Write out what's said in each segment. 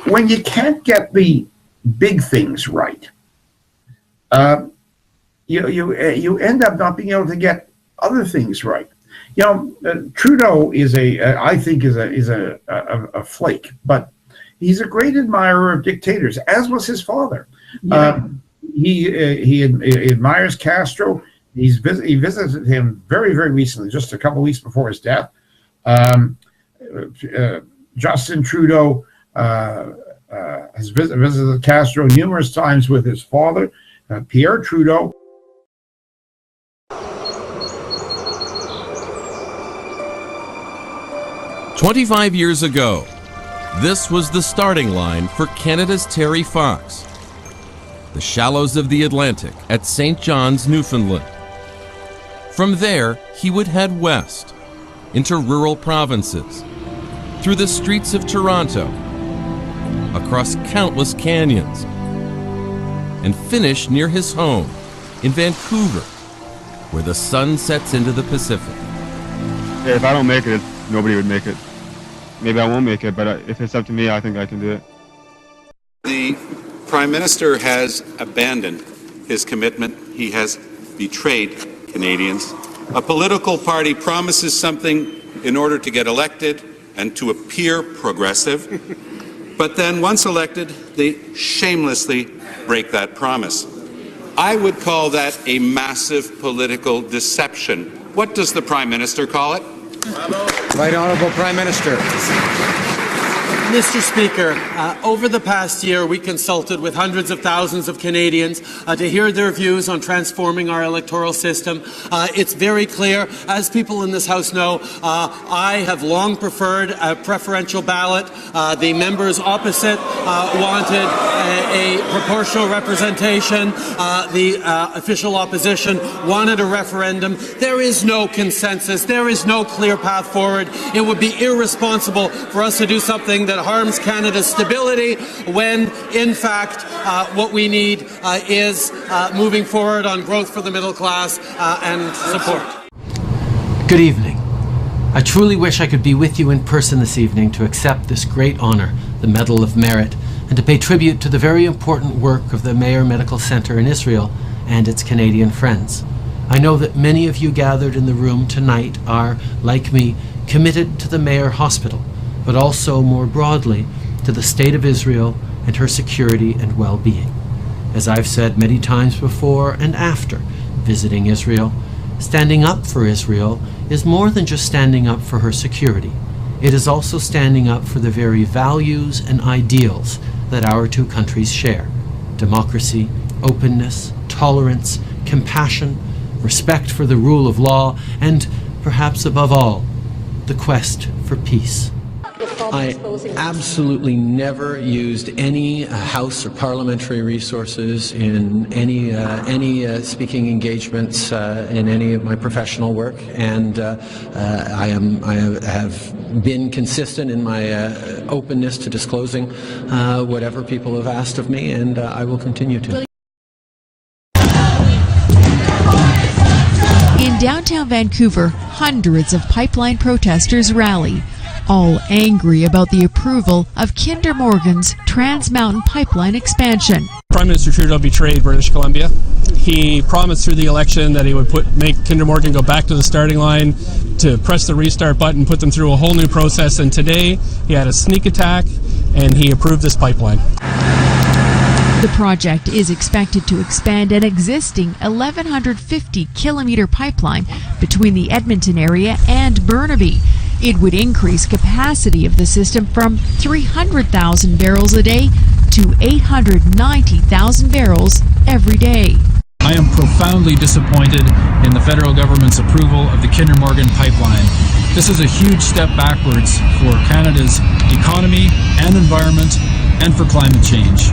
when you can't get the big things right, you end up not being able to get other things right. Trudeau I think is a flake, but he's a great admirer of dictators, as was his father. Yeah. He admires Castro. He visited him very, very recently, just a couple of weeks before his death. Justin Trudeau has visited Castro numerous times with his father, Pierre Trudeau. "25 years ago, this was the starting line for Canada's Terry Fox. The shallows of the Atlantic at St. John's, Newfoundland. From there, he would head west, into rural provinces, through the streets of Toronto, across countless canyons, and finish near his home in Vancouver, where the sun sets into the Pacific." If I don't make it, nobody would make it. Maybe I won't make it, but if it's up to me, I think I can do it. The Prime Minister has abandoned his commitment. He has betrayed Canadians. A political party promises something in order to get elected and to appear progressive, but then once elected, they shamelessly break that promise. I would call that a massive political deception. What does the Prime Minister call it? Right Honourable Prime Minister. Mr. Speaker, over the past year, we consulted with hundreds of thousands of Canadians to hear their views on transforming our electoral system. It's very clear, as people in this House know, I have long preferred a preferential ballot. The members opposite wanted a proportional representation. The official opposition wanted a referendum. There is no consensus. There is no clear path forward. It would be irresponsible for us to do something that harms Canada's stability when, in fact, what we need is moving forward on growth for the middle class and support. Good evening. I truly wish I could be with you in person this evening to accept this great honor, the Medal of Merit, and to pay tribute to the very important work of the Mayo Medical Center in Israel and its Canadian friends. I know that many of you gathered in the room tonight are, like me, committed to the Mayo Hospital, but also more broadly to the state of Israel and her security and well-being. As I've said many times before and after visiting Israel, standing up for Israel is more than just standing up for her security. It is also standing up for the very values and ideals that our two countries share: democracy, openness, tolerance, compassion, respect for the rule of law, and, perhaps above all, the quest for peace. I absolutely never used any House or parliamentary resources in any speaking engagements in any of my professional work, and I have been consistent in my openness to disclosing whatever people have asked of me, and I will continue to. In downtown Vancouver, hundreds of pipeline protesters rally, all angry about the approval of Kinder Morgan's Trans Mountain Pipeline expansion. Prime Minister Trudeau betrayed British Columbia. He promised through the election that he would make Kinder Morgan go back to the starting line, to press the restart button, put them through a whole new process, and today he had a sneak attack and he approved this pipeline. The project is expected to expand an existing 1,150-kilometer pipeline between the Edmonton area and Burnaby. It would increase capacity of the system from 300,000 barrels a day to 890,000 barrels every day. I am profoundly disappointed in the federal government's approval of the Kinder Morgan pipeline. This is a huge step backwards for Canada's economy and environment and for climate change.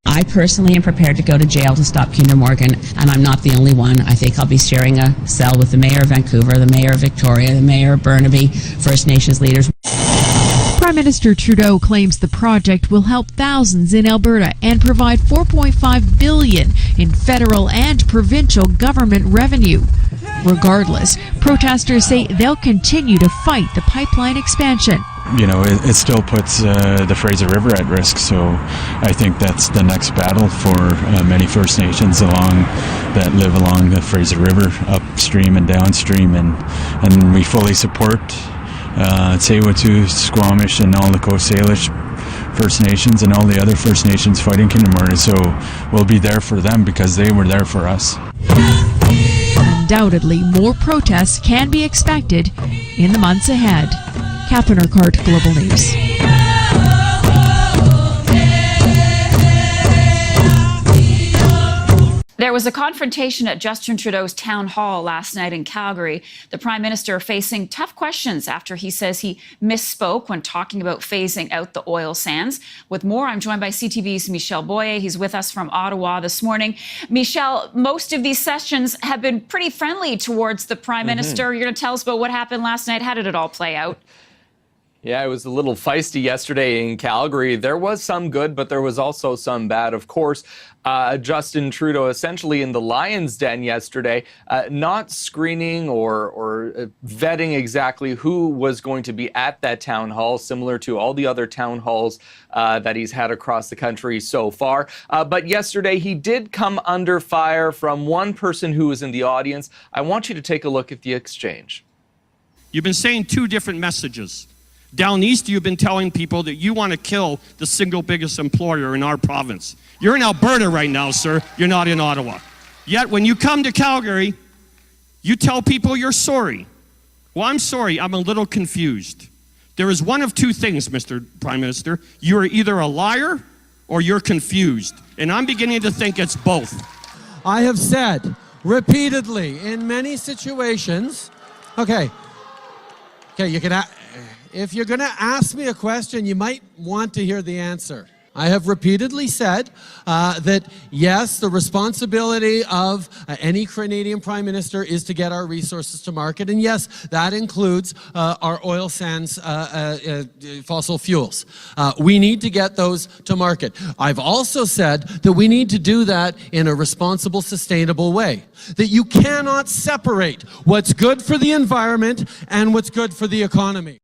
I personally am prepared to go to jail to stop Kinder Morgan, and I'm not the only one. I think I'll be sharing a cell with the Mayor of Vancouver, the Mayor of Victoria, the Mayor of Burnaby, First Nations leaders. Prime Minister Trudeau claims the project will help thousands in Alberta and provide $4.5 billion in federal and provincial government revenue. Regardless, protesters say they'll continue to fight the pipeline expansion. it still puts the Fraser River at risk. So I think that's the next battle for many First Nations that live along the Fraser River, upstream and downstream, and we fully support Tsleil-Waututh, Squamish, and all the Coast Salish First Nations and all the other First Nations fighting Kinder Morgan. So we'll be there for them because they were there for us. Undoubtedly, more protests can be expected in the months ahead. Catherine Urquhart, Global News. There was a confrontation at Justin Trudeau's town hall last night in Calgary. The Prime Minister facing tough questions after he says he misspoke when talking about phasing out the oil sands. With more, I'm joined by CTV's Michel Boyer. He's with us from Ottawa this morning. Michel, most of these sessions have been pretty friendly towards the Prime Minister. You're going to tell us about what happened last night. How did it all play out? Yeah, it was a little feisty yesterday in Calgary. There was some good, but there was also some bad. Of course, Justin Trudeau essentially in the Lion's Den yesterday, not screening or vetting exactly who was going to be at that town hall, similar to all the other town halls that he's had across the country so far. But yesterday, he did come under fire from one person who was in the audience. I want you to take a look at the exchange. You've been saying two different messages. Down east, you've been telling people that you want to kill the single biggest employer in our province. You're in Alberta right now, sir. You're not in Ottawa. Yet when you come to Calgary, you tell people you're sorry. Well, I'm sorry. I'm a little confused. There is one of two things, Mr. Prime Minister. You're either a liar or you're confused. And I'm beginning to think it's both. I have said repeatedly in many situations, okay, you can... If you're going to ask me a question, you might want to hear the answer. I have repeatedly said that, yes, the responsibility of any Canadian Prime Minister is to get our resources to market. And yes, that includes our oil sands, fossil fuels. We need to get those to market. I've also said that we need to do that in a responsible, sustainable way. That you cannot separate what's good for the environment and what's good for the economy.